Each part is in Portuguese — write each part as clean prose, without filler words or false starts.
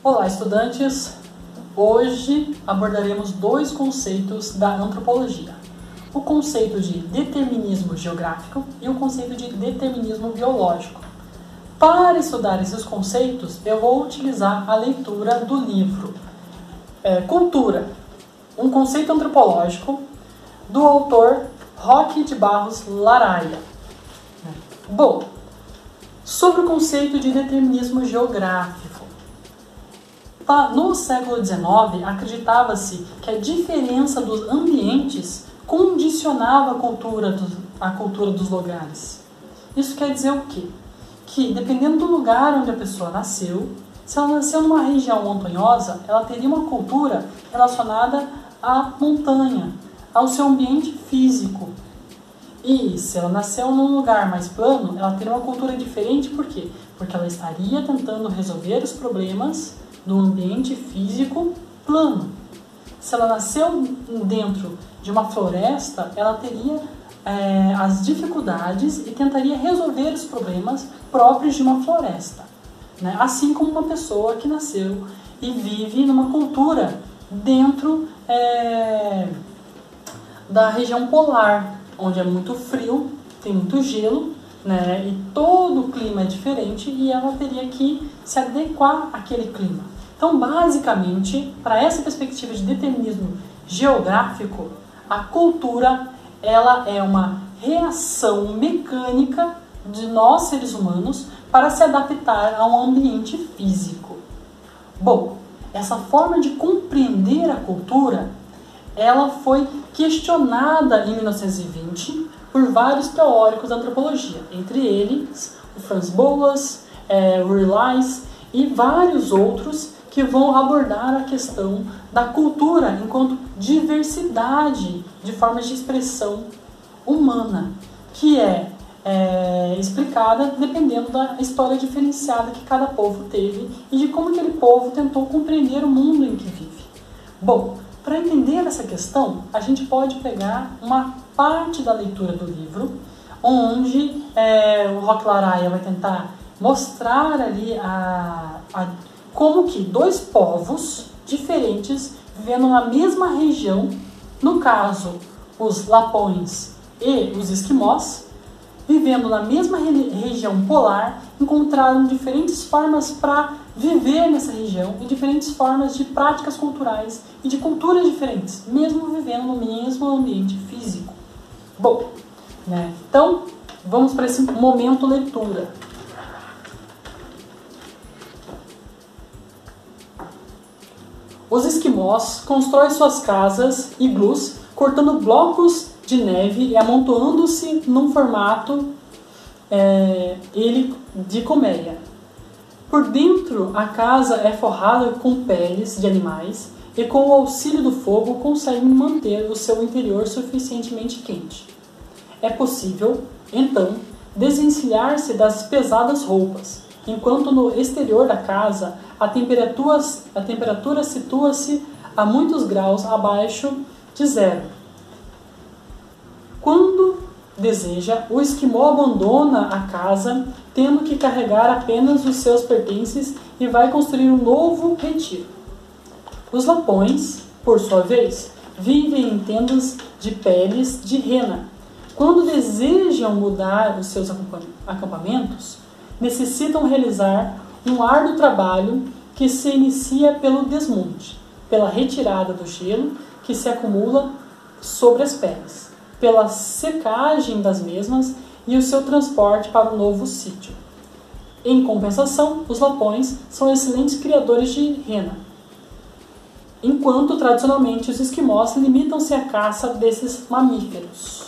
Olá, estudantes! Hoje abordaremos dois conceitos da antropologia. O conceito de determinismo geográfico e o conceito de determinismo biológico. Para estudar esses conceitos, eu vou utilizar a leitura do livro Cultura, um conceito antropológico, do autor Roque de Barros Laraia. Bom, sobre o conceito de determinismo geográfico. No século XIX, acreditava-se que a diferença dos ambientes condicionava a cultura dos lugares. Isso quer dizer o quê? Que, dependendo do lugar onde a pessoa nasceu, se ela nasceu numa região montanhosa, ela teria uma cultura relacionada à montanha, ao seu ambiente físico. E se ela nasceu num lugar mais plano, ela teria uma cultura diferente, por quê? Porque ela estaria tentando resolver os problemas do ambiente físico plano. Se ela nasceu dentro de uma floresta, ela teria as dificuldades e tentaria resolver os problemas próprios de uma floresta, né? Assim como uma pessoa que nasceu e vive numa cultura dentro da região polar, onde é muito frio, tem muito gelo, né? E todo o clima é diferente e ela teria que se adequar àquele clima. Então, basicamente, para essa perspectiva de determinismo geográfico, a cultura ela é uma reação mecânica de nós, seres humanos, para se adaptar a um ambiente físico. Bom, essa forma de compreender a cultura, ela foi questionada em 1920 por vários teóricos da antropologia, entre eles o Franz Boas, o Riley e vários outros que vão abordar a questão da cultura enquanto diversidade de formas de expressão humana, que é explicada dependendo da história diferenciada que cada povo teve e de como aquele povo tentou compreender o mundo em que vive. Bom, para entender essa questão, a gente pode pegar uma parte da leitura do livro, onde o Roque Laraia vai tentar mostrar ali como que dois povos diferentes vivendo na mesma região, no caso, os lapões e os esquimós, vivendo na mesma região polar, encontraram diferentes formas para viver nessa região e diferentes formas de práticas culturais e de culturas diferentes, mesmo vivendo no mesmo ambiente físico. Bom, né? Então, vamos para esse momento leitura. Os esquimós constroem suas casas, iglus, cortando blocos de neve e amontoando-se num formato de colmeia. Por dentro, a casa é forrada com peles de animais e, com o auxílio do fogo, conseguem manter o seu interior suficientemente quente. É possível, então, desvencilhar-se das pesadas roupas, enquanto no exterior da casa a temperatura situa-se a muitos graus abaixo de zero. Quando deseja, o esquimó abandona a casa, tendo que carregar apenas os seus pertences e vai construir um novo retiro. Os lapões, por sua vez, vivem em tendas de peles de rena. Quando desejam mudar os seus acampamentos, necessitam realizar um árduo trabalho que se inicia pelo desmonte, pela retirada do gelo que se acumula sobre as peles, pela secagem das mesmas e o seu transporte para o novo sítio. Em compensação, os lapões são excelentes criadores de rena, enquanto tradicionalmente os esquimós limitam-se à caça desses mamíferos.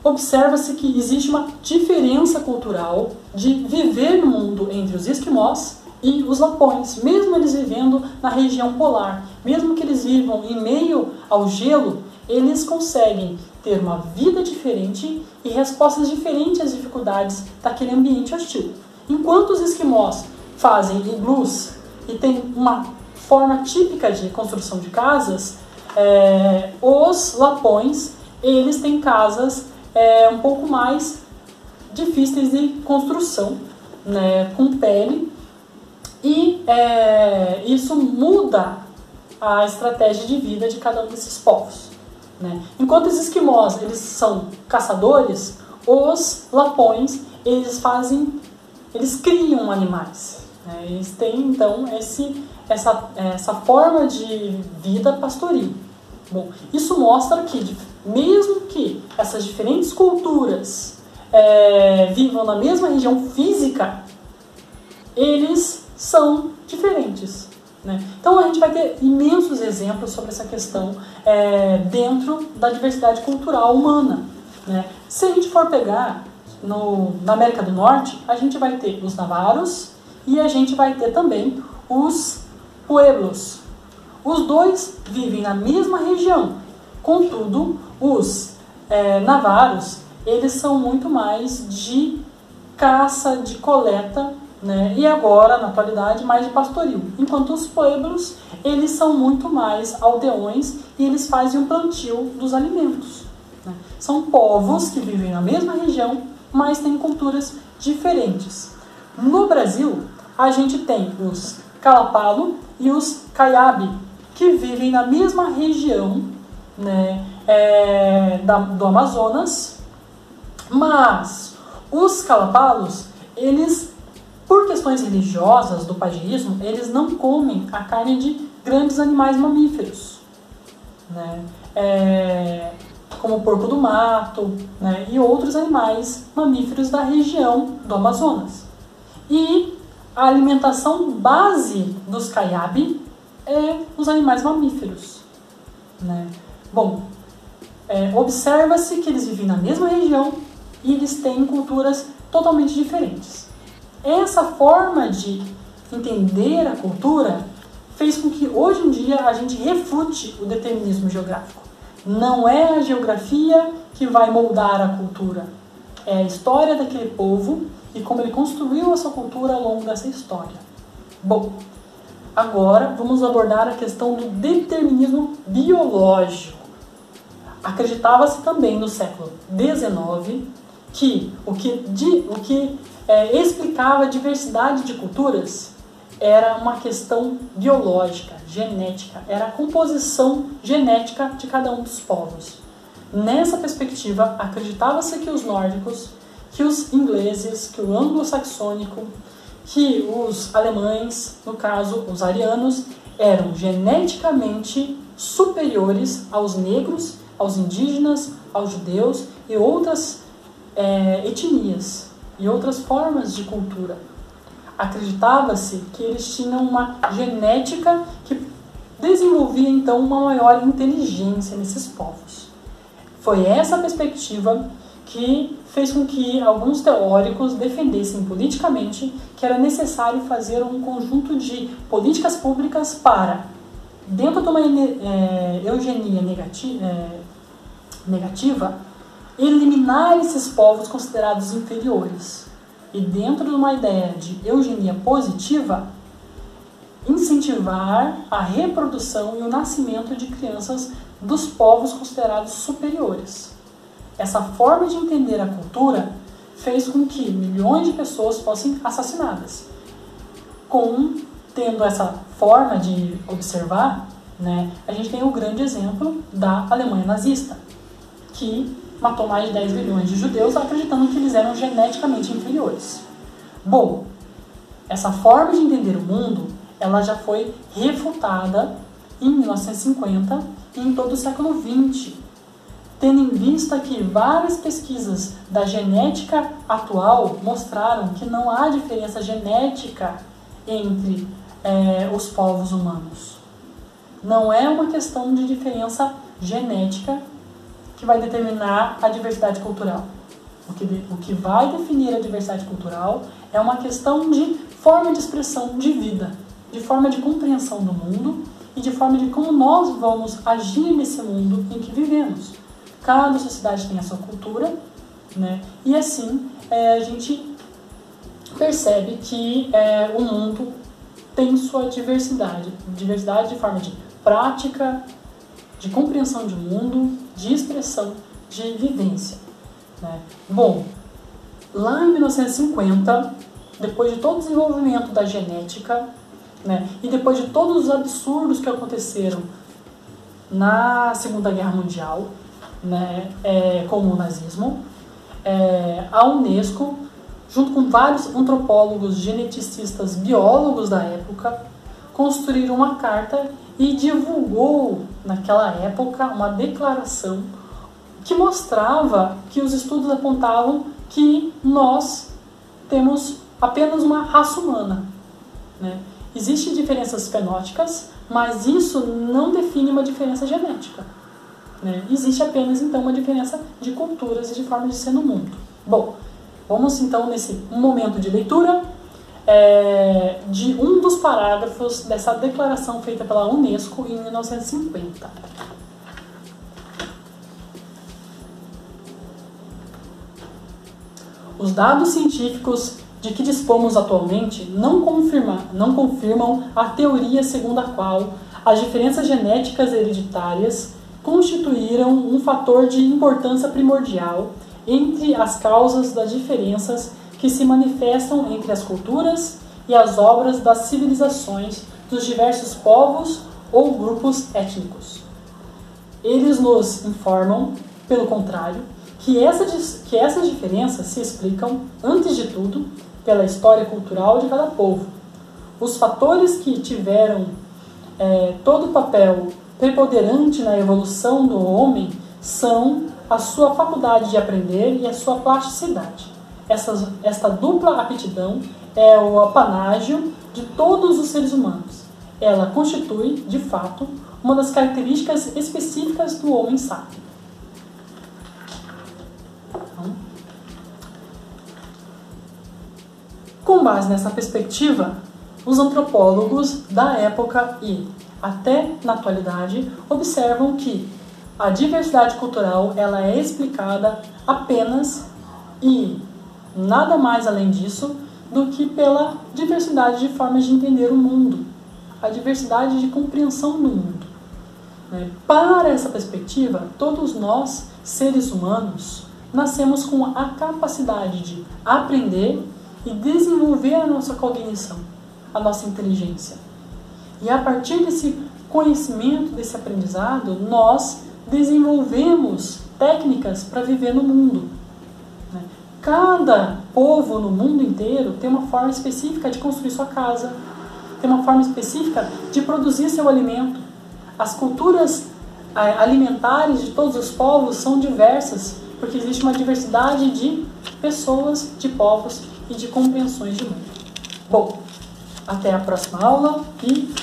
Observa-se que existe uma diferença cultural de viver no mundo entre os esquimós e os lapões, mesmo eles vivendo na região polar, mesmo que eles vivam em meio ao gelo, eles conseguem ter uma vida diferente e respostas diferentes às dificuldades daquele ambiente hostil. Enquanto os esquimós fazem iglus e têm uma forma típica de construção de casas, os lapões eles têm casas um pouco mais difíceis de construção, né, com pele, e isso muda a estratégia de vida de cada um desses povos, né? Enquanto os esquimós eles são caçadores, os lapões eles criam animais, né? Eles têm então essa forma de vida pastoril. Bom, isso mostra que mesmo que essas diferentes culturas vivam na mesma região física, eles são diferentes, né? Então a gente vai ter imensos exemplos sobre essa questão dentro da diversidade cultural humana, né? Se a gente for pegar na América do Norte, a gente vai ter os navaros e a gente vai ter também os pueblos. Os dois vivem na mesma região, contudo, os navaros, eles são muito mais de caça, de coleta, né? E agora, na atualidade, mais de pastoril. Enquanto os pueblos, eles são muito mais aldeões e eles fazem o plantio dos alimentos, né? São povos que vivem na mesma região, mas têm culturas diferentes. No Brasil, a gente tem os Kalapalo e os Caiabe, que vivem na mesma região, né, do Amazonas, mas os Kalapalos, eles, por questões religiosas do pajeísmo, eles não comem a carne de grandes animais mamíferos, né, como o porco do mato, né, e outros animais mamíferos da região do Amazonas. E a alimentação base dos Caiabe os animais mamíferos, né? Bom, observa-se que eles vivem na mesma região e eles têm culturas totalmente diferentes. Essa forma de entender a cultura fez com que hoje em dia a gente refute o determinismo geográfico. Não é a geografia que vai moldar a cultura, é a história daquele povo e como ele construiu a sua cultura ao longo dessa história. Bom, agora vamos abordar a questão do determinismo biológico. Acreditava-se também no século XIX que o que explicava a diversidade de culturas era uma questão biológica, genética, era a composição genética de cada um dos povos. Nessa perspectiva, acreditava-se que os nórdicos, que os ingleses, que o anglo-saxônico, que os alemães, no caso os arianos, eram geneticamente superiores aos negros, aos indígenas, aos judeus e outras etnias e outras formas de cultura. Acreditava-se que eles tinham uma genética que desenvolvia então uma maior inteligência nesses povos. Foi essa perspectiva que fez com que alguns teóricos defendessem politicamente que era necessário fazer um conjunto de políticas públicas para, dentro de uma eugenia negativa, eliminar esses povos considerados inferiores. E dentro de uma ideia de eugenia positiva, incentivar a reprodução e o nascimento de crianças dos povos considerados superiores. Essa forma de entender a cultura fez com que milhões de pessoas fossem assassinadas. Tendo essa forma de observar, né, a gente tem o grande exemplo da Alemanha nazista, que matou mais de 10 milhões de judeus acreditando que eles eram geneticamente inferiores. Bom, essa forma de entender o mundo, ela já foi refutada em 1950 e em todo o século XX, tendo em vista que várias pesquisas da genética atual mostraram que não há diferença genética entre os povos humanos. Não é uma questão de diferença genética que vai determinar a diversidade cultural. O que vai definir a diversidade cultural é uma questão de forma de expressão de vida, de forma de compreensão do mundo e de forma de como nós vamos agir nesse mundo em que vivemos. Cada sociedade tem a sua cultura, né? E assim a gente percebe que o mundo tem sua diversidade. Diversidade de forma de prática, de compreensão de mundo, de expressão, de vivência, né? Bom, lá em 1950, depois de todo o desenvolvimento da genética, né, e depois de todos os absurdos que aconteceram na Segunda Guerra Mundial, né, como o nazismo, a Unesco, junto com vários antropólogos, geneticistas, biólogos da época, construíram uma carta e divulgou, naquela época, uma declaração que mostrava que os estudos apontavam que nós temos apenas uma raça humana, né? Existem diferenças fenóticas, mas isso não define uma diferença genética, né? Existe apenas, então, uma diferença de culturas e de formas de ser no mundo. Bom, vamos, então, nesse momento de leitura de um dos parágrafos dessa declaração feita pela Unesco em 1950. Os dados científicos de que dispomos atualmente não confirmam a teoria segundo a qual as diferenças genéticas hereditárias constituíram um fator de importância primordial entre as causas das diferenças que se manifestam entre as culturas e as obras das civilizações dos diversos povos ou grupos étnicos. Eles nos informam, pelo contrário, que essas diferenças se explicam, antes de tudo, pela história cultural de cada povo. Os fatores que tiveram todo o papel preponderante na evolução do homem são a sua faculdade de aprender e a sua plasticidade. Esta dupla aptidão é o apanágio de todos os seres humanos. Ela constitui, de fato, uma das características específicas do homem sábio. Com base nessa perspectiva, os antropólogos da época e até na atualidade observam que a diversidade cultural ela é explicada apenas e nada mais além disso do que pela diversidade de formas de entender o mundo, a diversidade de compreensão do mundo. Para essa perspectiva, todos nós, seres humanos, nascemos com a capacidade de aprender e desenvolver a nossa cognição, a nossa inteligência. E a partir desse conhecimento, desse aprendizado, nós desenvolvemos técnicas para viver no mundo. Cada povo no mundo inteiro tem uma forma específica de construir sua casa, tem uma forma específica de produzir seu alimento. As culturas alimentares de todos os povos são diversas, porque existe uma diversidade de pessoas, de povos e de compreensões de mundo. Bom, até a próxima aula e